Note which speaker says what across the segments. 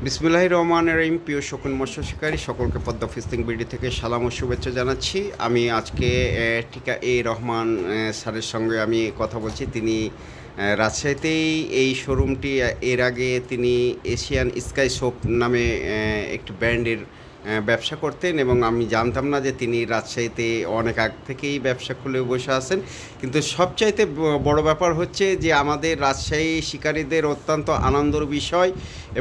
Speaker 1: বিসমিল্লাহির রহমানির রহিম। প্রিয় শকুন মৎস্য শিকারী সকলকে পদ্মা ফিশিং বিডি থেকে সালাম ও শুভেচ্ছা জানাচ্ছি। আমি আজকে টিকা এ রহমান স্যারের সঙ্গে আমি কথা বলছি। তিনি রাজশাহীতেই এই শোরুমটি এর আগে তিনি এশিয়ান স্কাই সোপ নামে একটি ব্র্যান্ডের ব্যবসা করতেন এবং আমি জানতাম না যে তিনি রাজশাহীতে অনেক আগ থেকেই ব্যবসা খুলে বসে আছেন। কিন্তু সবচাইতে বড় ব্যাপার হচ্ছে যে আমাদের রাজশাহী শিকারীদের অত্যন্ত আনন্দের বিষয়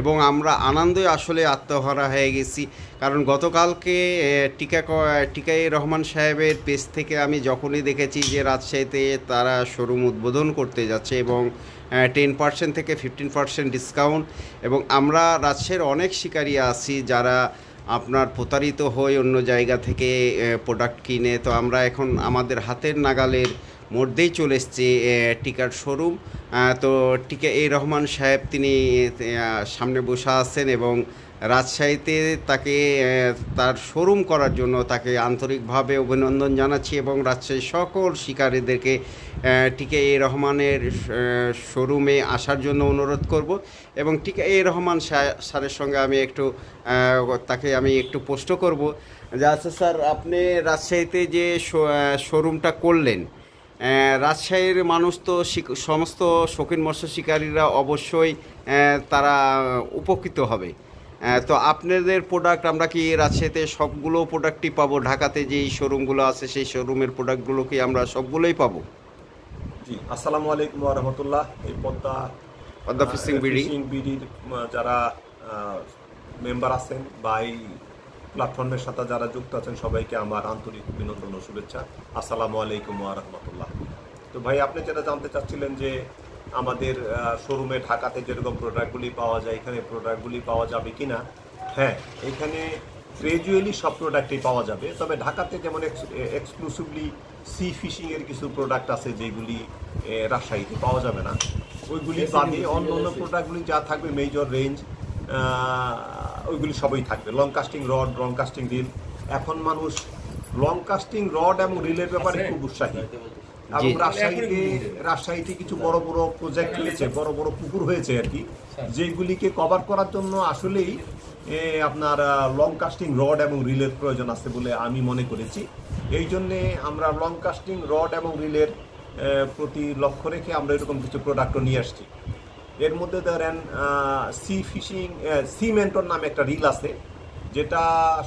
Speaker 1: এবং আমরা আনন্দে আসলে আত্মহারা হয়ে গেছি। কারণ গতকালকে টিকা এ রহমান সাহেবের পেজ থেকে আমি যখনই দেখেছি যে রাজশাহীতে তারা শোরুম উদ্বোধন করতে যাচ্ছে এবং 10% থেকে 15% ডিসকাউন্ট, এবং আমরা রাজশাহীর অনেক শিকারী আছি যারা আপনার প্রতারিত হয়ে অন্য জায়গা থেকে প্রোডাক্ট কিনে। তো আমরা এখন আমাদের হাতের নাগালের মধ্যেই চলে এসেছি টিকার শোরুম। তো টিকা এ রহমান সাহেব তিনি সামনে বসে আছেন এবং রাজশাহীতে তাকে তার শোরুম করার জন্য তাকে আন্তরিকভাবে অভিনন্দন জানাচ্ছি এবং রাজশাহীর সকল শিকারীদেরকে টিকা এ রহমানের শোরুমে আসার জন্য অনুরোধ করব। এবং টিকা এ রহমান স্যারের সঙ্গে আমি একটু প্রশ্ন করব যে আচ্ছা স্যার, আপনি রাজশাহীতে যে শোরুমটা করলেন, রাজশাহীর মানুষ তো সমস্ত শৌখিন মৎস্য শিকারীরা অবশ্যই তারা উপকৃত হবে। তো আপনাদের প্রোডাক্ট আমরা কি রাজশাহীতে সবগুলো প্রোডাক্টই পাবো? ঢাকাতে যেই শোরুমগুলো আছে সেই শোরুমের প্রোডাক্টগুলো কি আমরা সবগুলোই পাবো?
Speaker 2: জি, আসসালামু আলাইকুম ওয়া রাহমাতুল্লাহ। এই পদ্মা ফিশিং বিডির যারা মেম্বার আছেন বা এই প্ল্যাটফর্মের সাথে যারা যুক্ত আছেন সবাইকে আমার আন্তরিক অভিনন্দন ও শুভেচ্ছা। আসসালামু আলাইকুম ওয়া রাহমাতুল্লাহ। তো ভাই, আপনি যেটা জানতে চাচ্ছিলেন যে আমাদের শোরুমে ঢাকাতে যেরকম প্রোডাক্টগুলি পাওয়া যায় এখানে প্রোডাক্টগুলি পাওয়া যাবে কি না? হ্যাঁ, এখানে গ্রাজুয়ালি সব প্রোডাক্টই পাওয়া যাবে। তবে ঢাকাতে যেমন এক্সক্লুসিভলি সি ফিশিংয়ের কিছু প্রোডাক্ট আছে যেগুলি রাজশাহীতে পাওয়া যাবে না। ওইগুলি বাদে অন্য অন্য প্রোডাক্টগুলি যা থাকবে মেজর রেঞ্জ ওইগুলি সবই থাকবে। Long casting rod, long casting reel. এখন মানুষ লং কাস্টিং রড এবং রিলের ব্যাপারে খুব উৎসাহী। এবং রাজশাহীতে কিছু বড় বড় প্রজেক্ট হয়েছে, বড় বড় পুকুর হয়েছে আর কি, যেগুলিকে কভার করার জন্য আসলেই আপনার লং কাস্টিং রড এবং রিলের প্রয়োজন আছে বলে আমি মনে করেছি। এই জন্যে আমরা লং কাস্টিং রড এবং রিলের প্রতি লক্ষ্য রেখে আমরা এরকম কিছু প্রোডাক্টও নিয়ে আসছি। এর মধ্যে ধরেন সি মেন্টর নামে একটা রিল আছে, যেটা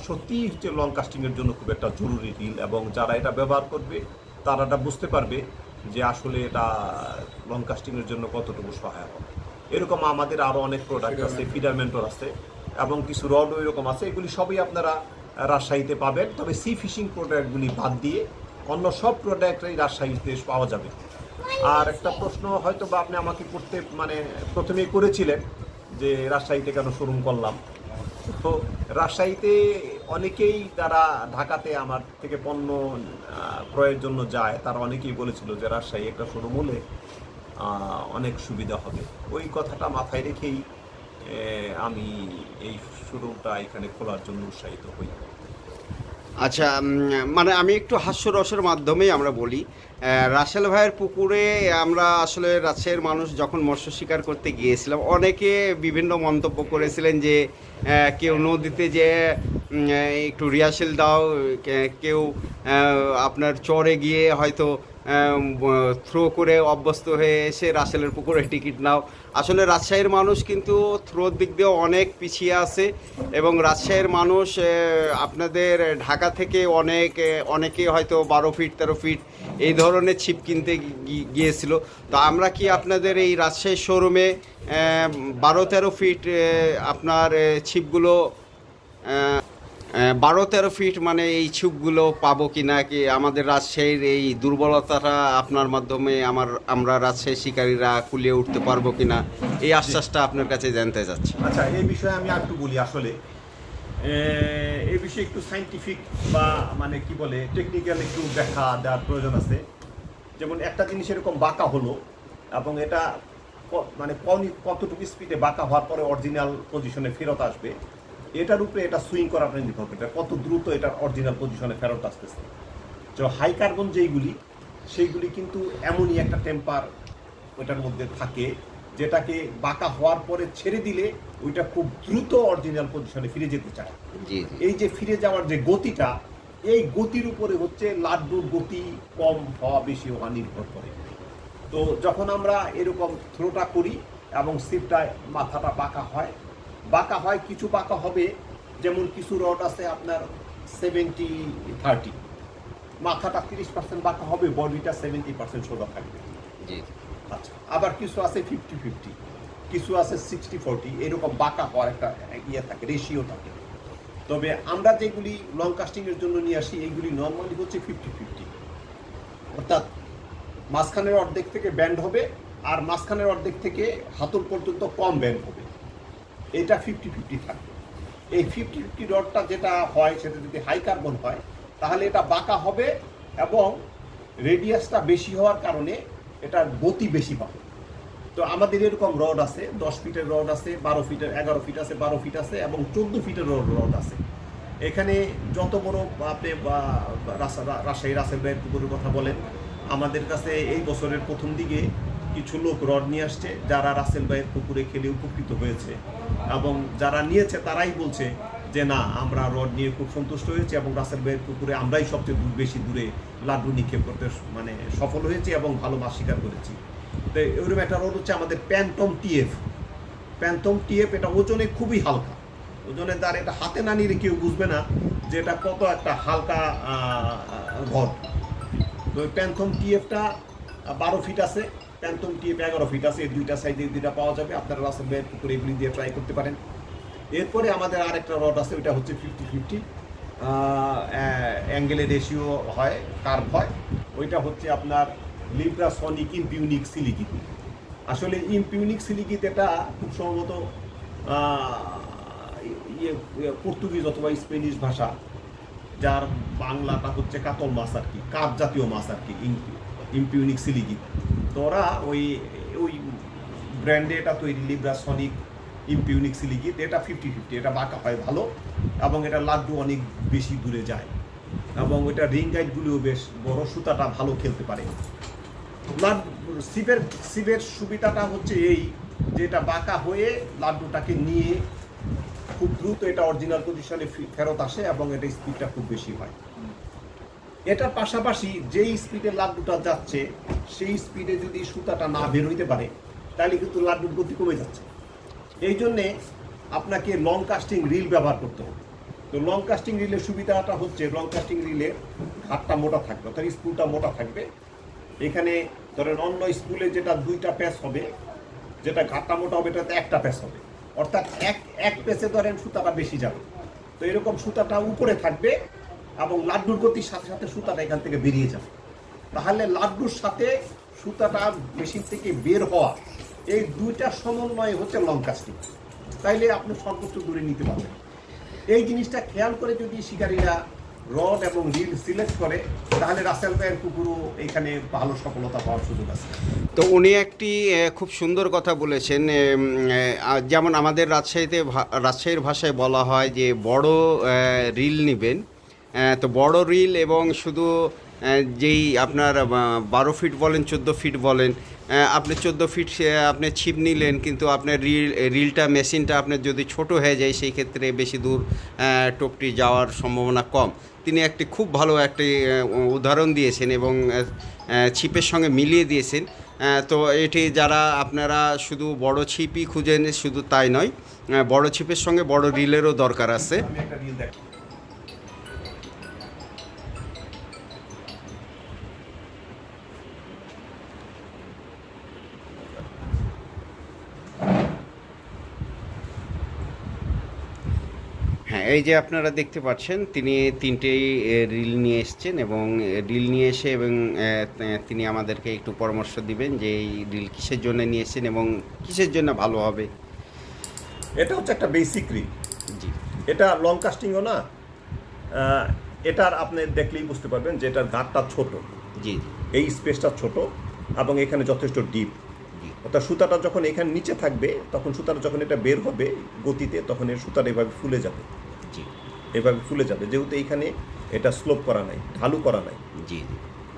Speaker 2: সত্যিই হচ্ছে লং কাস্টিংয়ের জন্য খুব একটা জরুরি রিল, এবং যারা এটা ব্যবহার করবে তারা এটা বুঝতে পারবে যে আসলে এটা লং কাস্টিংয়ের জন্য কতটুকু সহায়ক হবে। এরকম আমাদের আরও অনেক প্রোডাক্ট আছে, ফিডার মেন্টর আছে এবং কিছু রডও এরকম আছে। এগুলি সবই আপনারা রাজশাহীতে পাবেন। তবে সি ফিশিং প্রোডাক্টগুলি বাদ দিয়ে অন্য সব প্রোডাক্টই রাজশাহীতে পাওয়া যাবে। আর একটা প্রশ্ন হয়তো বা আপনি আমাকে প্রথমেই করেছিলেন যে রাজশাহীতে কেন শোরুম করলাম। তো রাজশাহীতে অনেকেই যারা ঢাকাতে আমার থেকে পণ্য ক্রয়ের জন্য যায় তারা অনেকেই বলেছিল যে রাজশাহী একটা শোরুম হলে অনেক সুবিধা হবে। ওই কথাটা মাথায় রেখেই আমি এই শোরুমটা এখানে খোলার জন্য উৎসাহিত হই।
Speaker 1: আচ্ছা, আমি একটু হাস্যরসের মাধ্যমেই আমরা বলি, রাসেল ভাইয়ের পুকুরে আমরা আসলে রাজশাহীর মানুষ যখন মৎস্য শিকার করতে গিয়েছিলাম, অনেকে বিভিন্ন মন্তব্য করেছিলেন যে কেউ নদীতে যে একটু রিহার্সেল দাও, কেউ আপনার চরে গিয়ে হয়তো থ্রো করে অভ্যস্ত হয়ে এসে রাসেলের পুকুরে টিকিট নাও। আসলে রাজশাহীর মানুষ কিন্তু থ্রোর দিক দিয়েও অনেক পিছিয়ে আছে এবং রাজশাহীর মানুষ আপনাদের ঢাকা থেকে অনেকে হয়তো 12 ফিট 13 ফিট এই ধরনের ছিপ কিনতে গিয়েছিল। তো আমরা কি আপনাদের এই রাজশাহীর শোরুমে 12-13 ফিট আপনার ছিপগুলো 12-13 ফিট এই ছিপগুলো পাবো কি না? কি আমাদের রাজশাহীর এই দুর্বলতাটা আপনার মাধ্যমে আমরা রাজশাহী শিকারীরা কুলিয়ে উঠতে পারবো কিনা, এই আশ্বাসটা আপনার কাছে জানতে চাচ্ছি।
Speaker 2: আচ্ছা, এই বিষয়ে আমি একটু বলি। আসলে এই বিষয়ে একটু সাইন্টিফিক বা টেকনিক্যাল একটু ব্যাখ্যা দেওয়ার প্রয়োজন আছে। যেমন একটা জিনিস এরকম বাঁকা হলো এবং এটা কতটুকু স্পিডে বাঁকা হওয়ার পরে অরিজিনাল পজিশনে ফেরত আসবে, এটার উপরে এটা সুইং করা আপনার নির্ভর করে কত দ্রুত এটার অরিজিনাল পজিশনে ফেরত আসতেছে। তো হাই কার্বন সেইগুলি কিন্তু এমনই একটা টেম্পার ওটার মধ্যে থাকে যেটাকে বাঁকা হওয়ার পরে ছেড়ে দিলে ওইটা খুব দ্রুত অরিজিনাল পজিশনে ফিরে যেতে চায়। এই যে ফিরে যাওয়ার যে গতিটা, এই গতির উপরে হচ্ছে লাড্ডুর গতি কম হওয়া বেশি হওয়া নির্ভর করে। তো যখন আমরা এরকম থ্রোটা করি এবং সিপটায় মাথাটা বাঁকা হয় কিছু বাঁকা হবে, যেমন কিছু রড আছে আপনার 70-30, মাথাটা 30% বাঁকা হবে, বডিটা 70% সোজা থাকবে। আচ্ছা, আবার কিছু আছে 50-50, কিছু আছে 60-40, এরকম বাঁকা হওয়ার একটা থাকে, রেশিও থাকে। তবে আমরা যেগুলি লং কাস্টিংয়ের জন্য নিয়ে আসি এইগুলি নর্মালি হচ্ছে 50-50, অর্থাৎ মাঝখানের অর্ধেক থেকে ব্যান্ড হবে আর মাঝখানের অর্ধেক থেকে হাতল পর্যন্ত কম ব্যান্ড হবে, এটা 50-50 থাকবে। এই 50-50 রডটা যেটা হয় সেটা যদি হাই কার্বন হয় তাহলে এটা বাঁকা হবে এবং রেডিয়াসটা বেশি হওয়ার কারণে এটার গতি বেশি পাবে। তো আমাদের এরকম রড আছে, 10 ফিটের রড আছে, 12 ফিটের, 11 ফিট আছে, 12 ফিট আছে এবং 14 ফিটের রড আছে। এখানে যত বড় আপনি রাজশাহী রাসেল ভাইয়ের পুকুরের কথা বলেন, আমাদের কাছে এই বছরের প্রথম দিকে কিছু লোক রড নিয়ে আসছে যারা রাসেল ভাইয়ের পুকুরে খেলে উপকৃত হয়েছে, এবং যারা নিয়েছে তারাই বলছে যে না, আমরা রড নিয়ে খুব সন্তুষ্ট হয়েছি এবং রাসেল ভাইয়ের পুকুরে আমরাই সবচেয়ে বেশি দূরে লাড্ডু নিক্ষেপ করতে সফল হয়েছি এবং ভালো মাছ শিকার করেছি। তো এরকম একটা রড হচ্ছে আমাদের প্যান্টম টিএফ। এটা ওজনে খুবই হালকা, ওজনের দ্বারা এটা হাতে না নিলে কেউ বুঝবে না যে এটা কত একটা হালকা রড। তো প্যান্টম টিএফটা 12 ফিট আছে, প্যান্টম টিএফ 11 ফিট আছে, এই দুইটা সাইজে দুইটা পাওয়া যাবে। আপনারা রাসেল ভাইয়ের পুকুরে এগুলি দিয়ে ট্রাই করতে পারেন। এরপরে আমাদের আরেকটা রড আছে, ওইটা হচ্ছে 50-50, অ্যাঙ্গেলের রেশিও হয়, কার্ভ হয়। ওইটা হচ্ছে আপনার লিব্রাসনিক ইম্পিউনিক সিলিকিট। আসলে ইম্পিউনিক সিলিকিট এটা খুব সম্ভবত পর্তুগিজ অথবা স্পেনিশ ভাষা, যার বাংলাটা হচ্ছে কাতল মাছ আর কি, কাপ জাতীয় মাছ আর কি, ইম্পিউনিক সিলিকিট। তো ওরা ওই ব্র্যান্ডে এটা তৈরি, লিব্রাসনিক ইম্পিউনিক সিলিকিট। এটা 50-50, এটা বাঁকা হয় ভালো এবং এটা লাড্ডু অনেক বেশি দূরে যায় এবং এটা রিং গাইডগুলিও বেশ বড়, সুতাটা ভালো খেলতে পারে। সিপের সুবিধাটা হচ্ছে এই যে এটা বাঁকা হয়ে লাড্ডুটাকে নিয়ে খুব দ্রুত এটা অরিজিনাল পজিশনে ফেরত আসে এবং এটা স্পিডটা খুব বেশি হয়। এটার পাশাপাশি যেই স্পিডে লাড্ডুটা যাচ্ছে সেই স্পিডে যদি সুতাটা না বের হইতে পারে তাহলে কিন্তু লাড্ডুর গতি কমে যাচ্ছে। এই জন্যে আপনাকে লং কাস্টিং রিল ব্যবহার করতে হবে। তো লং কাস্টিং রিলের সুবিধাটা হচ্ছে লং কাস্টিং রিলের ঘাটটা মোটা থাকবে, অর্থাৎ স্পুলটা মোটা থাকবে। এখানে ধরেন অন্য স্পুলে যেটা 2টা প্যাচ হবে, যেটা ঘাটটা মোটা হবে এটাতে 1টা প্যাচ হবে, অর্থাৎ এক প্যাচে ধরেন সুতাটা বেশি যাবে। তো এরকম সুতাটা উপরে থাকবে এবং লাড্ডুর গতির সাথে সাথে সুতাটা এখান থেকে বেরিয়ে যাবে। তাহলে লাড্ডুর সাথে সুতাটা মেশিন থেকে বের হওয়া, এই দুইটা সমন্বয় হচ্ছে লং কাস্টিং। তাইলে আপনি সর্বোচ্চ দূরে নিতে পারবেন। এই জিনিসটা খেয়াল করে যদি শিকারীরা রড এবং রিল সিলেক্ট করে তাহলে রাসেল ভাইয়ের পুকুরও এখানে ভালো সফলতা পাওয়ার সুযোগ আছে।
Speaker 1: তো উনি একটি খুব সুন্দর কথা বলেছেন, যেমন আমাদের রাজশাহীর ভাষায় বলা হয় যে বড় রিল নেবেন। তো বড় রিল এবং শুধু যেই আপনার 12 ফিট বলেন 14 ফিট বলেন, আপনি 14 ফিট আপনি ছিপ নিলেন, কিন্তু আপনার রিলটা মেশিনটা আপনার যদি ছোট হয়ে যায় সেই ক্ষেত্রে বেশি দূর টোপটি যাওয়ার সম্ভাবনা কম। তিনি একটি খুব ভালো একটি উদাহরণ দিয়েছেন এবং ছিপের সঙ্গে মিলিয়ে দিয়েছেন। তো এটি যারা আপনারা শুধু বড় ছিপই খুঁজেন শুধু তাই নয়, বড় ছিপের সঙ্গে বড় রিলেরও দরকার আছে। হ্যাঁ, এই যে আপনারা দেখতে পাচ্ছেন তিনি 3টেই রিল নিয়ে এসছেন এবং রিল নিয়ে এসে এবং তিনি আমাদেরকে একটু পরামর্শ দিবেন যে এই রিল কিসের জন্য নিয়ে এসছেন এবং কিসের জন্য ভালো হবে।
Speaker 2: এটা হচ্ছে একটা বেসিক রিল।
Speaker 1: জি,
Speaker 2: এটা লং কাস্টিংও না, এটার আপনি দেখলেই বুঝতে পারবেন যে এটার ঘাটটা ছোট।
Speaker 1: জি,
Speaker 2: এই স্পেসটা ছোট এবং এখানে যথেষ্ট ডিপ। অর্থাৎ সুতাটা যখন এখানে নিচে থাকবে তখন সুতাটা যখন এটা বের হবে গতিতে তখন এর সুতাটা এভাবে ফুলে যাবে।
Speaker 1: জি,
Speaker 2: এভাবে ফুলে যাবে, যেহেতু এইখানে এটা স্লোপ করা নাই, ঢালু করা নাই।
Speaker 1: জি,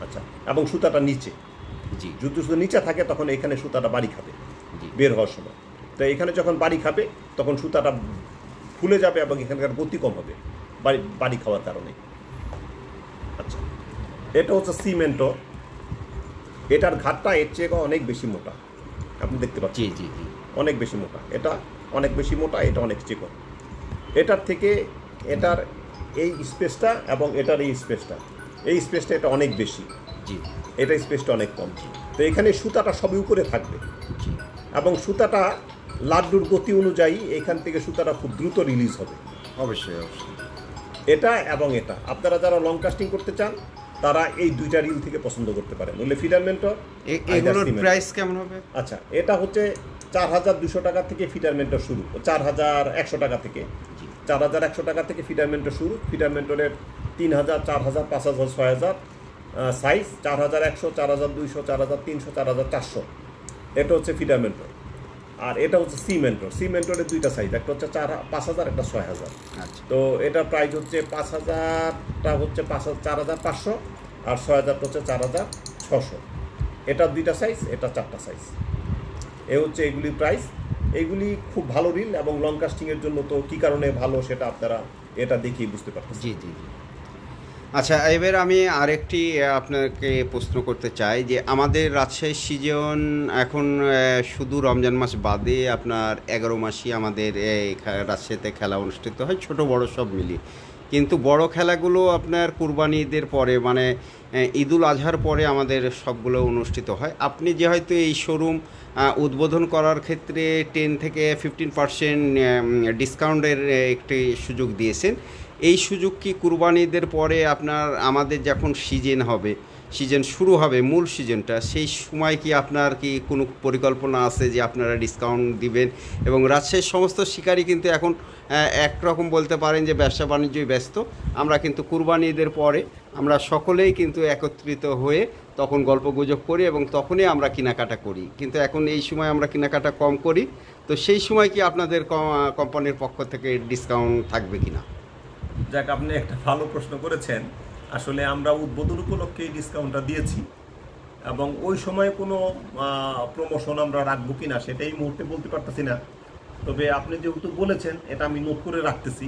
Speaker 2: আচ্ছা, এবং সুতাটা নিচে,
Speaker 1: জি,
Speaker 2: যদি শুধু নিচে থাকে তখন এখানে সুতাটা বাড়ি খাবে।
Speaker 1: জি,
Speaker 2: বের হওয়ার সময়। তো এখানে যখন বাড়ি খাবে তখন সুতাটা ফুলে যাবে এবং এখানকার গতি কম হবে বাড়ি খাওয়ার কারণে। আচ্ছা, এটা হচ্ছে সিমেন্টো। এটার ঘাটটা এর চেয়ে অনেক বেশি মোটা, আপনি দেখতে পাচ্ছেন।
Speaker 1: জি জি জি,
Speaker 2: অনেক বেশি মোটা, এটা অনেক বেশি মোটা, এটা অনেক চিকন। এটার থেকে এটার এই স্পেসটা এবং এটার এই স্পেসটা এটা অনেক বেশি,
Speaker 1: জি,
Speaker 2: এটা স্পেসটা অনেক কম। তো এখানে সুতাটা সবই উপরে থাকবে এবং সুতাটা লাড্ডুর গতি অনুযায়ী এখান থেকে সুতাটা খুব দ্রুত রিলিজ হবে।
Speaker 1: অবশ্যই অবশ্যই।
Speaker 2: এটা এবং এটা আপনারা যারা লং কাস্টিং করতে চান তারা এই দুইটা রিল থেকে পছন্দ করতে পারেন। বললে ফিডার মেন্টর,
Speaker 1: এগুলোর প্রাইস কেমন হবে?
Speaker 2: আচ্ছা, এটা হচ্ছে 4200 টাকা থেকে ফিডার মেন্টর শুরু, 4100 টাকা থেকে, 4100 টাকা থেকে ফিডার মেন্টর শুরু। ফিডার মেন্টরের 3000, 4000, 5000, 6000 সাইজ, 4100, 4200, 4300, 4400, এটা হচ্ছে ফিডার মেন্টর। আর এটা হচ্ছে সিমেন্টরের দুইটা সাইজ, একটা হচ্ছে 5000, একটা 6000।
Speaker 1: আচ্ছা,
Speaker 2: তো এটার প্রাইস হচ্ছে 5000টা হচ্ছে 4500 আর 6000টা হচ্ছে 4600। এটা দুইটা সাইজ, এটা 4টা সাইজ। এ হচ্ছে এগুলির প্রাইস। এইগুলি খুব ভালো রিল এবং লং কাস্টিংয়ের জন্য তো কী কারণে ভালো সেটা আপনারা এটা দেখেই বুঝতে পারতেন।
Speaker 1: জি জি জি। আচ্ছা, এবার আমি আরেকটি আপনাকে প্রশ্ন করতে চাই যে আমাদের রাজশাহী সিজন এখন শুধু রমজান মাস বাদে আপনার 11 মাসই আমাদের রাজশাহীতে খেলা অনুষ্ঠিত হয়, ছোট বড় সব মিলিয়ে। কিন্তু বড় খেলাগুলো আপনার কুরবানি ঈদের পরে, মানে ঈদুল আজহার পরে আমাদের সবগুলো অনুষ্ঠিত হয়। আপনি যে হয়তো এই শোরুম উদ্বোধন করার ক্ষেত্রে 10 থেকে 15% ডিসকাউন্টের একটি সুযোগ দিয়েছেন। এই সুযোগ কি কুরবানি ঈদের পরে আপনার আমাদের যখন সিজন শুরু হবে, মূল সিজনটা, সেই সময় কি আপনার কি কোনো পরিকল্পনা আছে যে আপনারা ডিসকাউন্ট দিবেন? এবং রাজশাহীর সমস্ত শিকারী কিন্তু এখন একরকম বলতে পারেন যে ব্যবসা বাণিজ্যই ব্যস্ত। আমরা কিন্তু কুরবানি ঈদের পরে আমরা সকলেই কিন্তু একত্রিত হয়ে তখন গল্পগুজব করি এবং তখনই আমরা কেনাকাটা করি, কিন্তু এখন এই সময় আমরা কেনাকাটা কম করি। তো সেই সময় কি আপনাদের কোম্পানির পক্ষ থেকে ডিসকাউন্ট থাকবে কি না?
Speaker 2: যাক, আপনি একটা ভালো প্রশ্ন করেছেন। আসলে আমরা উদ্বোধন উপলক্ষে এই ডিসকাউন্টটা দিয়েছি এবং ওই সময় কোনো প্রমোশন আমরা রাখবো কিনা সেটা এই মুহূর্তে বলতে পারতেছি না। তবে আপনি যেহেতু বলেছেন, এটা আমি নোট করে রাখতেছি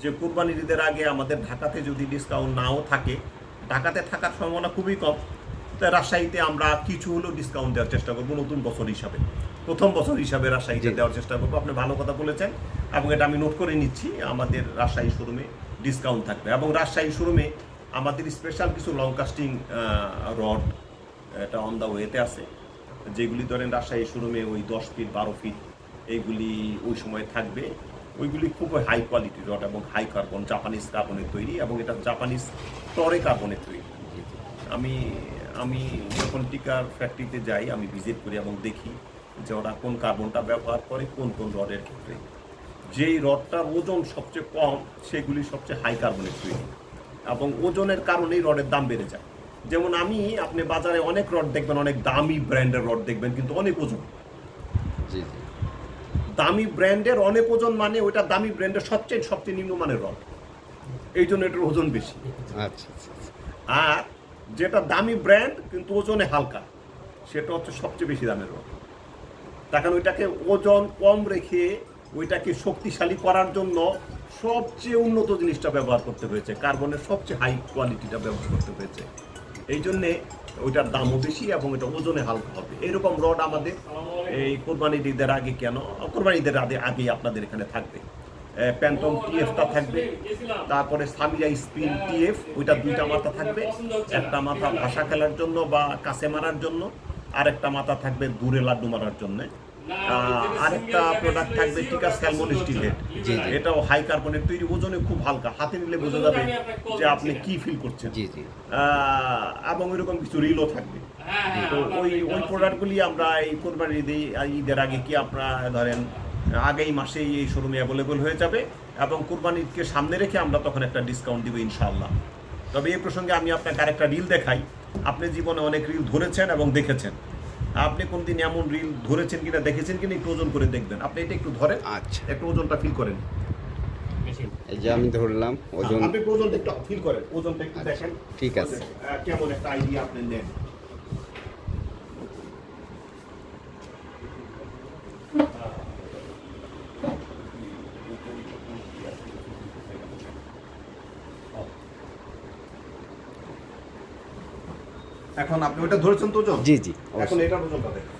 Speaker 2: যে কুরবানির ঈদের আগে আমাদের ঢাকাতে যদি ডিসকাউন্ট নাও থাকে, ঢাকাতে থাকার সম্ভাবনা খুবই কম, তাই রাজশাহীতে আমরা কিছু হলেও ডিসকাউন্ট দেওয়ার চেষ্টা করবো নতুন বছর হিসাবে, প্রথম বছর হিসাবে রাজশাহীতে দেওয়ার চেষ্টা করবো। আপনি ভালো কথা বলেছেন এবং এটা আমি নোট করে নিচ্ছি। আমাদের রাজশাহী শোরুমে ডিসকাউন্ট থাকবে এবং রাজশাহী শোরুমে আমাদের স্পেশাল কিছু লং কাস্টিং রড এটা অন দ্য ওয়েতে আছে, যেগুলি ধরেন রাজশাহী শোরুমে ওই 10 ফিট 12 ফিট এইগুলি ওই সময় থাকবে। ওইগুলি খুব হাই কোয়ালিটি রড এবং হাই কার্বন, জাপানিজ কার্বনের তৈরি এবং এটা জাপানিজ টরে কার্বনের তৈরি। আমি যখন টিকার ফ্যাক্টরিতে যাই আমি ভিজিট করি এবং দেখি যে ওরা কোন কার্বনটা ব্যবহার করে কোন কোন রডের ক্ষেত্রে। যেই রডটার ওজন সবচেয়ে কম সেগুলি সবচেয়ে হাই কার্বনের তৈরি এবং ওজনের কারণেই রডের দাম বেড়ে যায়। যেমন আপনি বাজারে অনেক রড দেখবেন, অনেক দামি ব্র্যান্ডের রড দেখবেন, কিন্তু অনেক ওজন। দামি ব্র্যান্ডের অনেক ওজন মানে ওইটা দামি ব্র্যান্ডের সবচেয়ে নিম্নমানের রড, এই জন্য এটার ওজন বেশি। আর যেটা দামি ব্র্যান্ড কিন্তু ওজনে হালকা, সেটা হচ্ছে সবচেয়ে বেশি দামের রড। তখন ওইটাকে ওজন কম রেখে ওইটাকে শক্তিশালী করার জন্য সবচেয়ে উন্নত জিনিসটা ব্যবহার করতে হয়েছে, কার্বনের সবচেয়ে হাই কোয়ালিটিটা ব্যবহার করতে হয়েছে। এই জন্যে ওইটার দামও বেশি এবং এটা ওজনে হালকা হবে। এইরকম রড আমাদের এই কোরবানি ঈদের আগে, কোরবানি ঈদের আগেই আপনাদের এখানে থাকবে। প্যান্টম টিএফটা থাকবে, তারপরে সামিয়া স্পিন টিএফ, ওইটা 2টা মাথা থাকবে, একটা মাথা ভাষা খেলার জন্য বা কাছে মারার জন্য, আর একটা মাথা থাকবে দূরে লাড্ডু মারার জন্য। আরেকটা প্রোডাক্ট থাকবে টিকা স্যালমন স্টিল হেড, এটাও হাই কার্বনের তৈরি, ওজনে খুব হালকা, হাতে নিলে বোঝা যাবে যে আপনি কি ফিল করছেন। এবং ওইরকম কিছু রিলও থাকবে। তো ওই প্রোডাক্টগুলি আমরা এই কোরবানি ঈদের আগে কি আপনারা ধরেন আগেই মাসেই এই শোরুমে অ্যাভেলেবল হয়ে যাবে এবং কোরবানি ঈদকে সামনে রেখে আমরা তখন একটা ডিসকাউন্ট দিব ইনশাআল্লাহ। তবে এই প্রসঙ্গে আমি আপনাকে আরেকটা রিল দেখাই। আপনি জীবনে অনেক রিল ধরেছেন এবং দেখেছেন, আপনি কোনদিন এমন রিল ধরেছেন কিনা দেখেছেন কিনা একটু ওজন করে দেখবেন। আপনি এটা একটু ধরেন, আচ্ছা, একটু ওজনটা ফিল করেন।
Speaker 1: এই যে আমি ধরলাম, ওজন
Speaker 2: আপনি ওজনটা একটু ফিল করেন, ওজনটা একটু দেখেন।
Speaker 1: ঠিক আছে,
Speaker 2: কেমন একটা আইডিয়া আপনি নেন। এখন আপনি ওটা ধরেছেন তো ওজন?
Speaker 1: জি জি।
Speaker 2: এখন এটার ওজনটা দেখেন।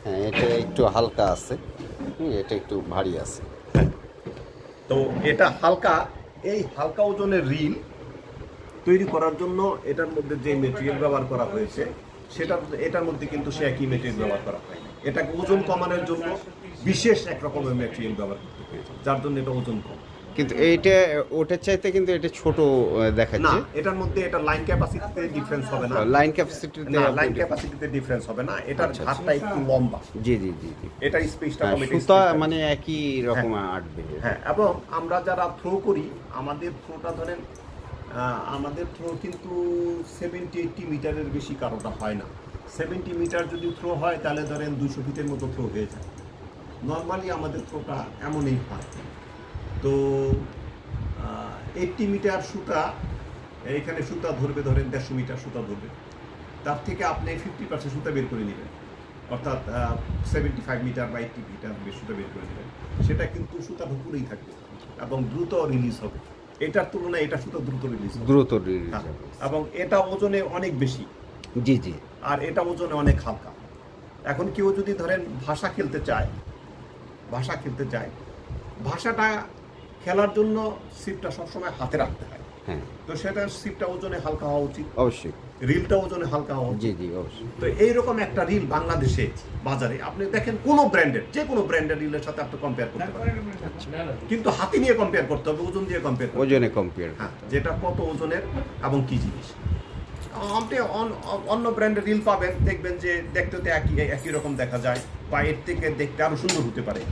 Speaker 1: হ্যাঁ, এটা একটু হালকা আছে, এটা একটু ভারী আছে।
Speaker 2: তো এটা হালকা, এই হালকা ওজনের রিল তৈরি করার জন্য এটার মধ্যে যে মেটেরিয়াল ব্যবহার করা হয়েছে এটার মধ্যে কিন্তু সে একই মেটেরিয়াল ব্যবহার করা হয়নি। এটাকে ওজন কমানোর জন্য বিশেষ এক রকমের মেটেরিয়াল ব্যবহার করতে হয়েছে, যার জন্য এটা ওজন কম।
Speaker 1: কিন্তু এইটা ওটার চাইতে কিন্তু এটা ছোট দেখাচ্ছে।
Speaker 2: না, এটার মধ্যে এটা লাইন ক্যাপাসিটিতে ডিফারেন্স হবে না।
Speaker 1: লাইন ক্যাপাসিটিতে
Speaker 2: ডিফারেন্স হবে না। এটার ধারটা একটু লম্বা।
Speaker 1: জি জি জি জি।
Speaker 2: এটা স্পেসটা কম,
Speaker 1: সুতা মানে একই রকম আটবে।
Speaker 2: হ্যাঁ, এবং আমরা যারা থ্রো করি, আমাদের থ্রোটা ধরেন আমাদের থ্রো কিন্তু 70-80 মিটারের বেশি কারোটা হয় না। 70 মিটার যদি থ্রো হয় তাহলে ধরেন 200 ফিটের মতো থ্রো হয়ে যায়। নর্মালি আমাদের থ্রোটা এমনই হয়। তো 80 মিটার সুতা, এইখানে সুতা ধরবে ধরেন 150 মিটার সুতা ধরবে, তার থেকে আপনি 50% সুতা বের করে নেবেন, অর্থাৎ 75 মিটার বা 80 মিটার সুতা বের করে নেবেন। সেটা কিন্তু সুতা ঢুকুরেই থাকবে এবং দ্রুত রিলিজ হবে। এটার তুলনায় এটা সুতা দ্রুত রিলিজ হবে এবং এটা ওজনে অনেক বেশি।
Speaker 1: জি জি।
Speaker 2: আর এটা ওজনে অনেক হালকা। এখন কেউ যদি ধরেন ভাষা খেলতে চায়, ভাষাটা খেলার জন্য সিপটা সবসময় হাতে রাখতে হয়।
Speaker 1: হ্যাঁ,
Speaker 2: তো সেটা সিপটা ওজনে হালকা হওয়া উচিত,
Speaker 1: অবশ্যই।
Speaker 2: রিলটা ওজনে হালকা হওয়া উচিত।
Speaker 1: জি জি, অবশ্যই।
Speaker 2: তো এইরকম একটা রিল বাংলাদেশে বাজারে আপনি দেখেন, যে কোনো ব্র্যান্ডের রিলের সাথে আপনি কম্পেয়ার করতে পারেন, কিন্তু হাতে নিয়ে কম্পেয়ার করতে হবে, ওজন দিয়ে কম্পেয়ার করতে হবে।
Speaker 1: ওজনে কম্পেয়ার,
Speaker 2: হ্যাঁ, যেটা কত ওজনের এবং কি জিনিস। আপনি অন্য ব্র্যান্ডের রিল পাবেন, দেখবেন যে দেখতে তো একই রকম দেখা যায়, বা এর থেকে দেখতে আরো সুন্দর হতে পারে,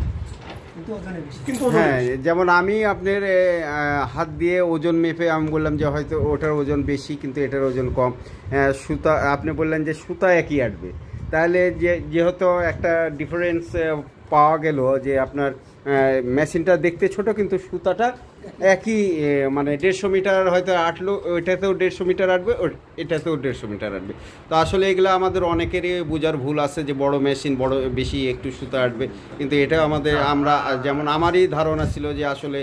Speaker 2: কিন্তু
Speaker 1: হ্যাঁ, যেমন আমি আপনার হাত দিয়ে ওজন মেপে আমি বললাম যে হয়তো ওটার ওজন বেশি কিন্তু এটার ওজন কম। সুতা আপনি বললেন যে সুতা একই আটবে, তাহলে যেহেতু একটা ডিফারেন্স পাওয়া গেল যে আপনার মেশিনটা দেখতে ছোট কিন্তু সুতাটা একই, মানে 150 মিটার হয়তো আটলো, ওইটাতেও 150 মিটার আটবে, এটাতেও 150 মিটার আটবে। তো আসলে এগুলো আমাদের অনেকেরই বোঝার ভুল আছে যে বড় মেশিন বড় বেশি একটু সুতা আটবে, কিন্তু এটা আমরা যেমন আমারই ধারণা ছিল যে আসলে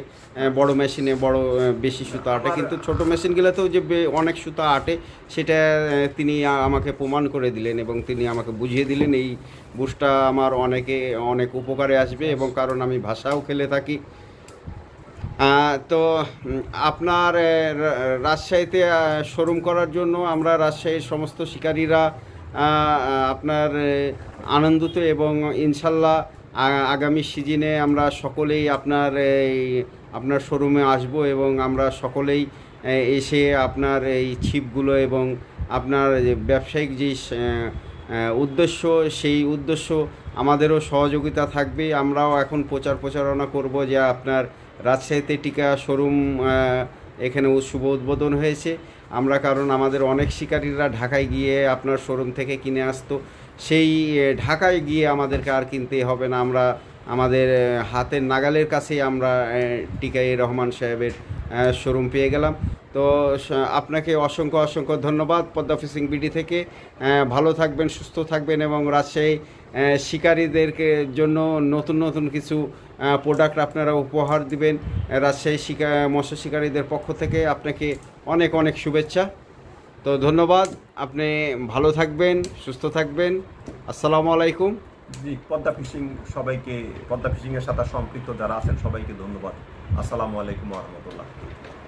Speaker 1: বড় মেশিনে বড় বেশি সুতা আটে, কিন্তু ছোট মেশিনগুলোতেও যে অনেক সুতা আটে সেটা তিনি আমাকে প্রমাণ করে দিলেন এবং তিনি আমাকে বুঝিয়ে দিলেন। এই বুঝটা আমার অনেক উপকারে আসবে, এবং কারণ আমি ভাষাও খেলে থাকি। তো আপনার রাজশাহীতে শোরুম করার জন্য আমরা রাজশাহীর সমস্ত শিকারীরা আপনার আনন্দিত, এবং ইনশাল্লাহ আগামী সিজনে আমরা সকলেই আপনার শোরুমে আসব, এবং আমরা সকলেই এসে আপনার এই ছিপগুলো এবং আপনার ব্যবসায়িক যে উদ্দেশ্য, সেই উদ্দেশ্য আমাদেরও সহযোগিতা থাকবে। আমরাও এখন প্রচারণা করব যে আপনার রাজশাহীতে টিকা শোরুম এখানে শুভ উদ্বোধন হয়েছে। কারণ আমাদের অনেক শিকারীরা ঢাকায় গিয়ে আপনার শোরুম থেকে কিনে আসতো, সেই ঢাকায় গিয়ে আমাদেরকে আর কিনতে হবে না, আমরা আমাদের হাতের নাগালের কাছেই আমরা টিকা রহমান সাহেবের শোরুম পেয়ে গেলাম। তো আপনাকে অসংখ্য ধন্যবাদ পদ্মা ফিশিং বিডি থেকে। ভালো থাকবেন, সুস্থ থাকবেন, এবং রাজশাহী শিকারীদেরকে জন্য নতুন কিছু প্রোডাক্ট আপনারা উপহার দিবেন। রাজশাহী মৎস্য শিকারীদের পক্ষ থেকে আপনাকে অনেক শুভেচ্ছা। তো ধন্যবাদ, আপনি ভালো থাকবেন, সুস্থ থাকবেন। আসসালামু আলাইকুম।
Speaker 2: জি, পদ্মা ফিশিংয়ের সাথে সম্পৃক্ত যারা আছেন সবাইকে ধন্যবাদ। আসসালামু আলাইকুম ওয়া রাহমাতুল্লাহ।